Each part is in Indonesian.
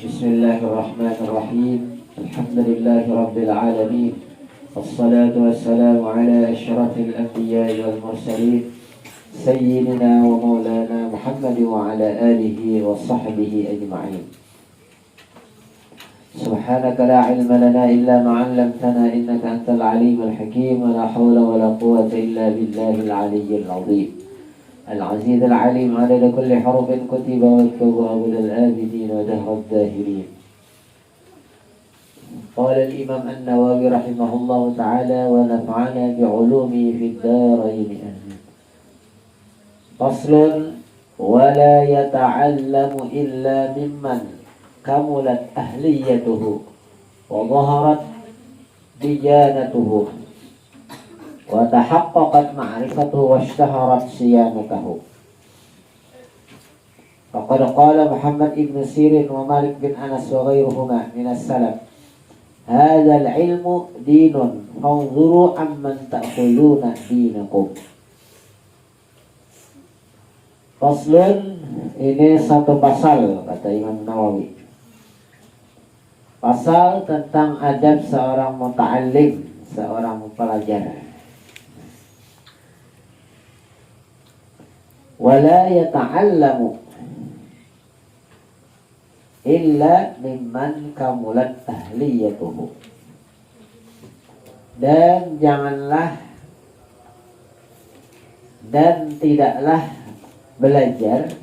بسم الله الرحمن الرحيم. الحمد لله رب العالمين، والصلاة والسلام على أشرف الأنبياء والمرسلين سيدنا ومولانا محمد وعلى آله وصحبه أجمعين. سبحانك لا علم لنا إلا ما علمتنا إنك أنت العليم الحكيم، ولا حول ولا قوة إلا بالله العلي العظيم العزيز العليم عدد كل حرف كتب واكتب أبد الآبدين ودهر الداهرين. قال الإمام النووي رحمه الله تعالى ونفعنا بعلومه في الدارين آمين. فصل: ولا يتعلم إلا ممن كملت أهليته وظهرت ديانته وتحققت معرفته واشتهرت صيانته. فقد قال محمد بن سيرين ومالك بن أنس وغيرهما من السلف: هذا العلم دين فانظروا عمن تأخذون دينكم. Faslun, ini satu pasal, kata Imam Nawawi. Pasal tentang adab seorang muta'allim, seorang mempelajar. Wala yata'allamu illa mimman kamulat ahliyatuhu. Dan janganlah dan tidaklah belajar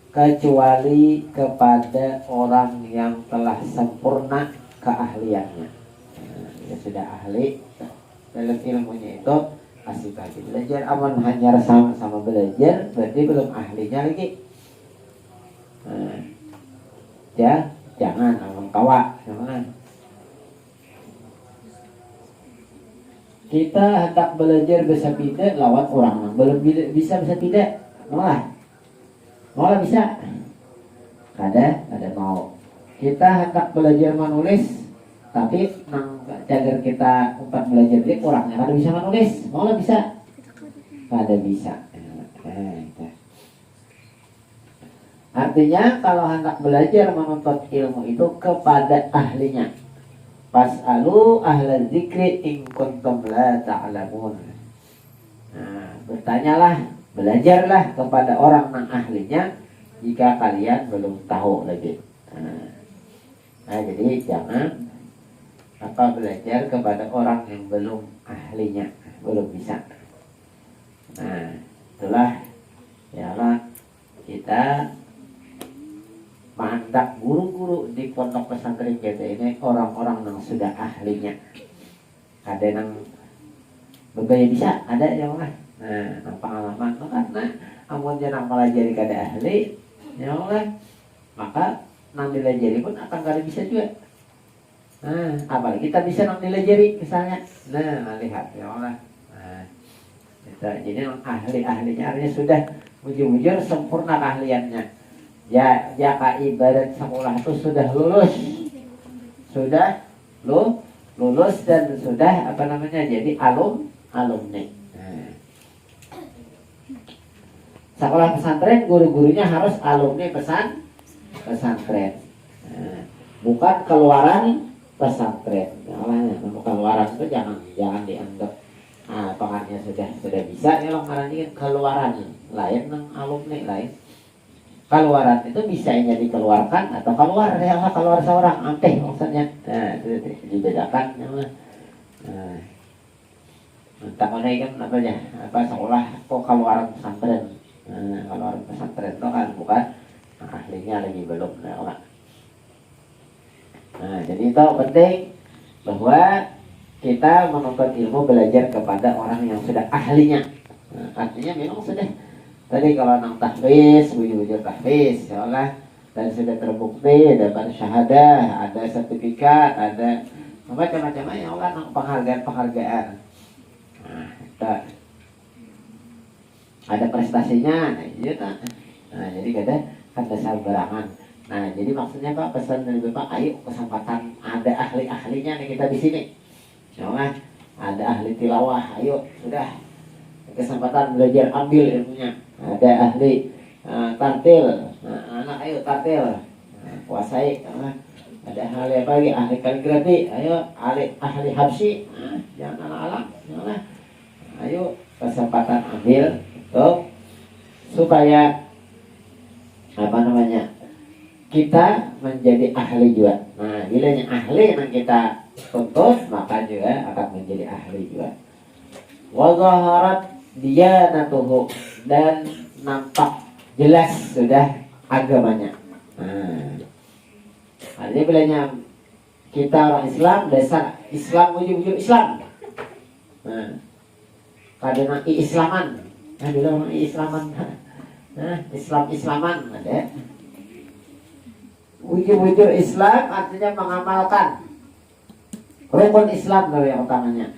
kecuali kepada orang yang telah sempurna keahliannya. Ya sudah ahli dalam ilmunya itu, asik lagi belajar. Aman hanya sama-sama belajar berarti belum ahlinya lagi. Ya jangan aman kawa, jangan. Kita hendak belajar bahasa tidak lawan orang belum bisa tidak, malah bisa. Ada mau. Kita hendak belajar menulis, tapi nang cagar kita tempat belajar dia kurangnya kada bisa menulis, malah bisa. Kada bisa. Artinya kalau hendak belajar menuntut ilmu itu kepada ahlinya. Fas'alu ahla dzikri in kuntum la ta'lamun. Bertanyalah, belajarlah kepada orang yang ahlinya jika kalian belum tahu lagi. Jadi jangan belajar kepada orang yang belum ahlinya, belum bisa. Itulah yalah kita mandak guru-guru di pondok pesantren kita ini orang-orang yang sudah ahlinya. Ada yang berbeda bisa, ada yang lah. Pengalaman itu karena amun jangan pelajari kada ahli, ya Allah, maka nang dilajari pun akan kada bisa juga. Apalagi kita bisa nang dilajari misalnya. Lihat ya Allah. Jadi ahli-ahlinya artinya sudah bujur-bujur sempurna keahliannya. Ya ibarat sekolah itu sudah lulus dan sudah jadi alumni. Sekolah pesantren guru-gurunya harus alumni pesantren, bukan keluaran pesantren. Keluaran itu jangan dianggap pengarnya sudah bisa ya lamarannya keluaran lain nang alumni lain. Keluaran itu bisa dikeluarkan atau keluar seorang anteh maksudnya. Itu dibedakan. Tak mana kan sekolah kok keluaran pesantren. Keluaran pesantren itu kan bukan ahlinya lagi belum. Jadi itu penting bahwa kita menuntut ilmu belajar kepada orang yang sudah ahlinya. Artinya memang sudah. Tadi kalau nang tahfiz, bujur tahfiz, ya Allah, dan sudah terbukti dapat syahadah, ada sertifikat, ada macam-macam ya Allah, nang penghargaan. Ada prestasinya, jadi kada sabarangan. Jadi maksudnya Pak, pesan dari Bapak, ayo kesempatan ada ahli-ahlinya nih kita di sini. Ya Allah, ada ahli tilawah, ayo sudah kesempatan belajar ambil ilmunya. Ada ahli tartil, anak ayo tartil. kuasai. Ada ahli apa lagi? Ahli kaligrafi, ayo ahli habsyi, jangan ala-ala, janganlah. Ayo kesempatan ambil untuk supaya apa namanya, kita menjadi ahli juga. Nah, bila yang ahli yang kita tuntut, maka juga akan menjadi ahli juga. Wa zaharat diyanatuhu, dan nampak jelas sudah agamanya. Nah, artinya bilanya kita orang Islam, dasar Islam wujud Islam. Nah, kadang islaman, nah dulu orang islaman, nah Islaman ada. Wujud Islam artinya mengamalkan rukun Islam dari yang utamanya.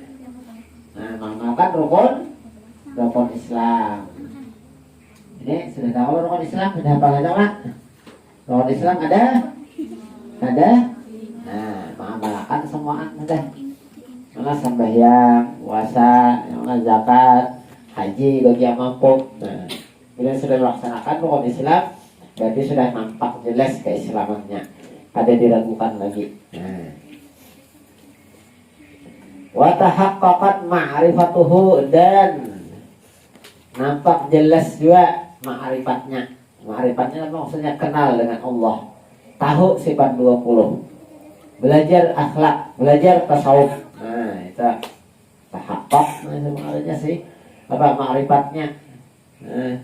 Nah, mengamalkan rukun Islam. Ini sudah tahu rukun Islam, sudah apa aja lah? Rukun Islam ada. Nah, mengamalkan semua sudah. Malah sembahyang, puasa, zakat, haji bagi yang mampu. Nah, bila sudah melaksanakan rukun Islam, berarti sudah nampak jelas keislamannya, ada diragukan lagi. Nah, wa tahaqqaqat ma'rifatuhu, dan nampak jelas juga ma'rifatnya. Ma'rifatnya maksudnya kenal dengan Allah, tahu sifat 20, belajar akhlak, belajar tasawuf. Nah, itu tahaqqaq sebenarnya sih apa ma'rifatnya. Nah,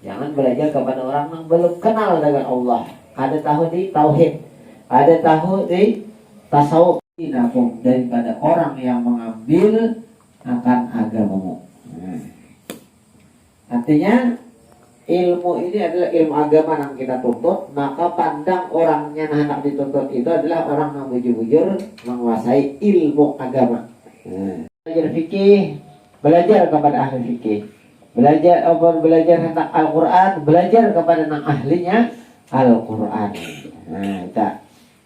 jangan belajar kepada orang yang belum kenal dengan Allah. Ada tahu di tauhid, ada tahu di tasawuf. Daripada orang yang mengambil akan agamamu. Artinya ilmu ini adalah ilmu agama yang kita tuntut. Maka pandang orangnya yang hendak dituntut itu adalah orang yang bujur-bujur menguasai ilmu agama. Belajar fikih, belajar kepada ahli fikih. Belajar tentang Al-Quran, belajar kepada yang ahlinya Al-Quran. Nah, itu.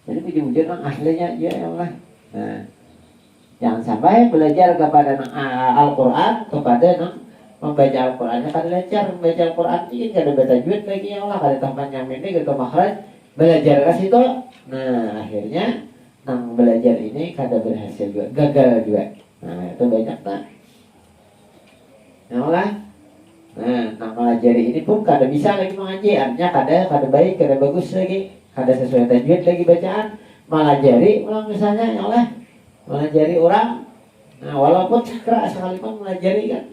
Jadi bujur-bujur yang ahlinya, ya Allah. Nah, jangan sampai belajar kepada yang Al-Quran, kepada yang membaca Al-Qurannya. Kan belajar membaca Al-Quran ini gak ada baca tajwid lagi, ya Allah. Gak ada tambahan yang ini, gak ada makhraj. Belajar ke situ. Nah, akhirnya yang belajar ini kada berhasil juga, gagal juga. Nah, itu banyak tak. Ya Allah. Nah, mempelajari ini pun kada bisa lagi mengaji, artinya kada baik, kada bagus lagi, kada sesuai tajwid lagi bacaan. Melajari ulang misalnya, ya Allah, melajari orang. Nah, walaupun ikra sekalipun melajari kan,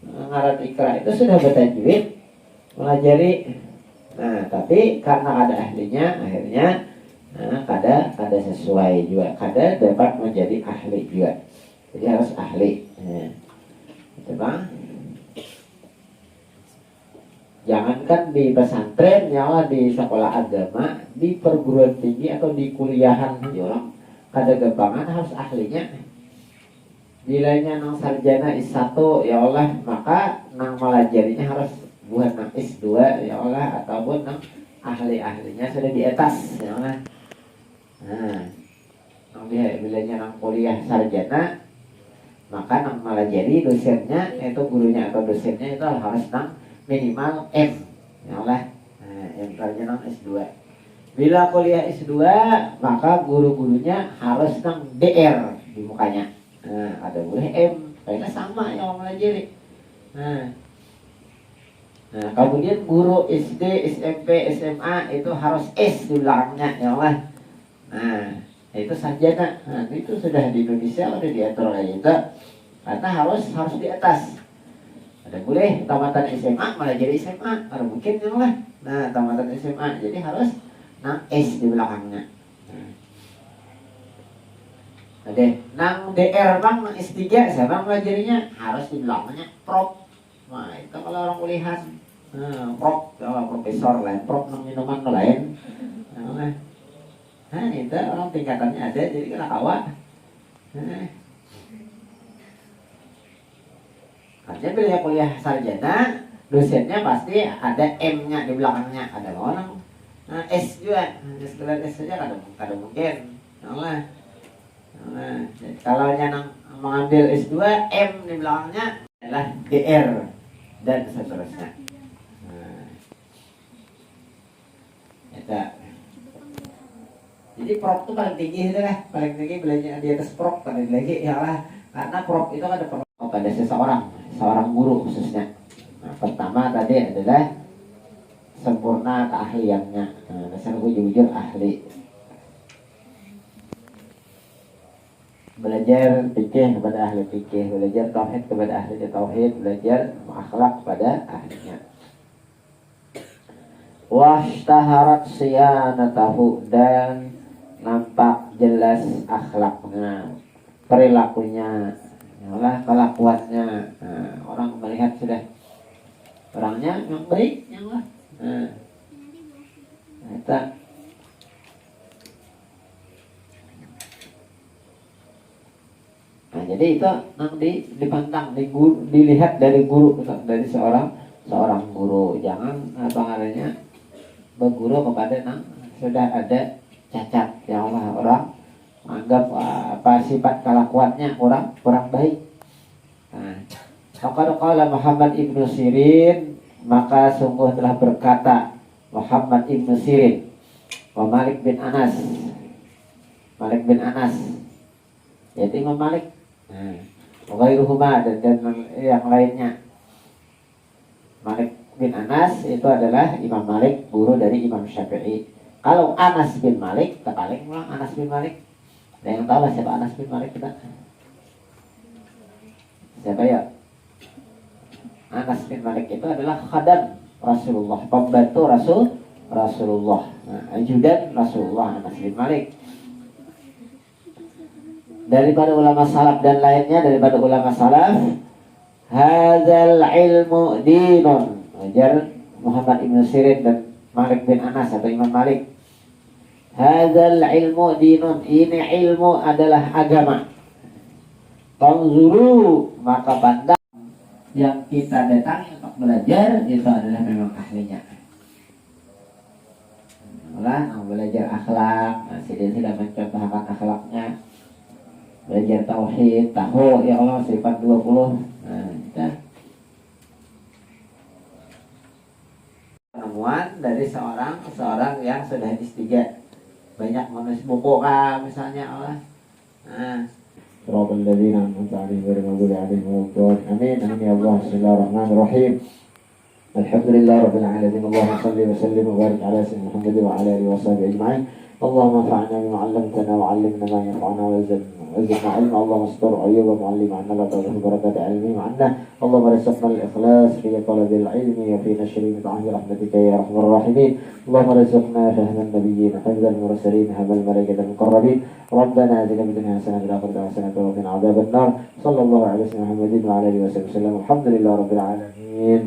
ngaran ikra itu sudah bertajwid, melajari. Nah, tapi karena ada ahlinya, akhirnya kada sesuai juga, kada dapat menjadi ahli juga. Jadi harus ahli. Nah, itu bang. Jangankan di pesantren, nyawa di sekolah agama, di perguruan tinggi atau di kuliahan orang kada gampangan harus ahlinya. Bilanya nang sarjana S1, ya Allah, maka nang melajarinya harus buat nang S2, ya Allah, ataupun nang ahli-ahlinya sudah di atas, ya Allah. Nah, nang bilanya nang kuliah sarjana, maka nang melajari dosennya, itu gurunya atau dosennya itu harus nang minimal M, ya Allah. Nah, M sarjana S2. Bila kuliah S2, maka guru-gurunya harus nang DR di mukanya. Nah, ada boleh M, kayaknya sama yang melajari. Nah, kemudian guru SD, SMP, SMA itu harus S di belakangnya, ya Allah. Nah, itu sarjana. Nah, itu sudah di Indonesia udah diatur kayak gitu. Karena harus di atas. Ada boleh tamatan SMA malah jadi SMA, ada mungkin ya lah. Nah, tamatan SMA jadi harus nang S di belakangnya. Ada nang DR bang, nang S3 siapa melajarinya harus di belakangnya Prof. Nah, itu kalau orang kuliahan. Prof, profesor lain, Prof nang minuman lain. Nah, itu orang tingkatannya ada, jadi kena awak. Artinya bila kuliah sarjana, dosennya pasti ada M-nya di belakangnya, ada orang. Nah, S juga, setelah S saja kada mungkin. Nah, kalau yang mengambil S2, M di belakangnya adalah DR dan seterusnya. Nah, itu. Jadi prop itu paling tinggi itu lah, paling tinggi belajar di atas prop paling lagi ya lah. Karena prop itu ada prop pada seorang guru khususnya. Nah, pertama tadi adalah sempurna keahliannya. Nah, dasar gue jujur ahli. Belajar fikih kepada ahli fikih, belajar tauhid kepada ahli tauhid, belajar akhlak kepada ahlinya. Washtaharat siyanatahu, dan nampak jelas akhlaknya, perilakunya, yalah kelakuannya. Nah, orang melihat sudah orangnya yang baik, yang lah. Kita jadi itu nanti dipandang, dilihat dari guru, dari seorang guru. Jangan apa namanya berguru kepada yang sudah ada cacat, ya Allah, orang anggap apa sifat kelakuannya kurang baik. Nah, qala Muhammad ibnu Sirin, maka sungguh telah berkata Muhammad ibnu Sirin wa Malik bin Anas, yaitu Imam Malik. Ghairuhuma, dan yang lainnya. Malik bin Anas itu adalah Imam Malik, guru dari Imam Syafi'i. Kalau Anas bin Malik, terpaling ulang Anas bin Malik. Ada yang tahu lah siapa Anas bin Malik kita? Siapa ya? Anas bin Malik itu adalah khadam Rasulullah, pembantu Rasulullah, ajudan Rasulullah, Anas bin Malik. Daripada ulama salaf dan lainnya daripada ulama salaf, hadzal ilmu dinun. Ajar Muhammad ibnu Sirin dan Malik bin Anas atau Imam Malik. Hadzal ilmu dinun, ini ilmu adalah agama. Tanzuru, maka pandang yang kita datangi untuk belajar itu adalah memang ahlinya. Nah, belajar akhlak, dia sudah mencontohkan akhlaknya. Belajar tauhid, tahu ya Allah sifat 20. Nah, kita penemuan dari seorang yang sudah istijah, banyak menulis buku misalnya Allah. Nah, صراط الذين أنعمت عليهم غير المغضوب عليهم ولا الضالين. آمين آمين يا الله. بسم الله الرحمن الرحيم. الحمد لله رب العالمين. اللهم صل وسلم وبارك على سيدنا محمد وعلى آله وصحبه أجمعين. اللهم انفعنا بما علمتنا وعلمنا ما ينفعنا وزدنا علما. اللهم استر عيوب معلم عنا لا تضر بركة علمه عنا. اللهم ارزقنا الإخلاص في طلب العلم وفي نشر بدعه برحمتك يا أرحم الراحمين. اللهم ارزقنا فهم النبيين حفظ المرسلين هم الملائكة المقربين. ربنا آتنا في الدنيا حسنة وفي الآخرة حسنة وقنا عذاب النار. صلى الله على سيدنا محمد وعلى آله وصحبه وسلم. الحمد لله رب العالمين.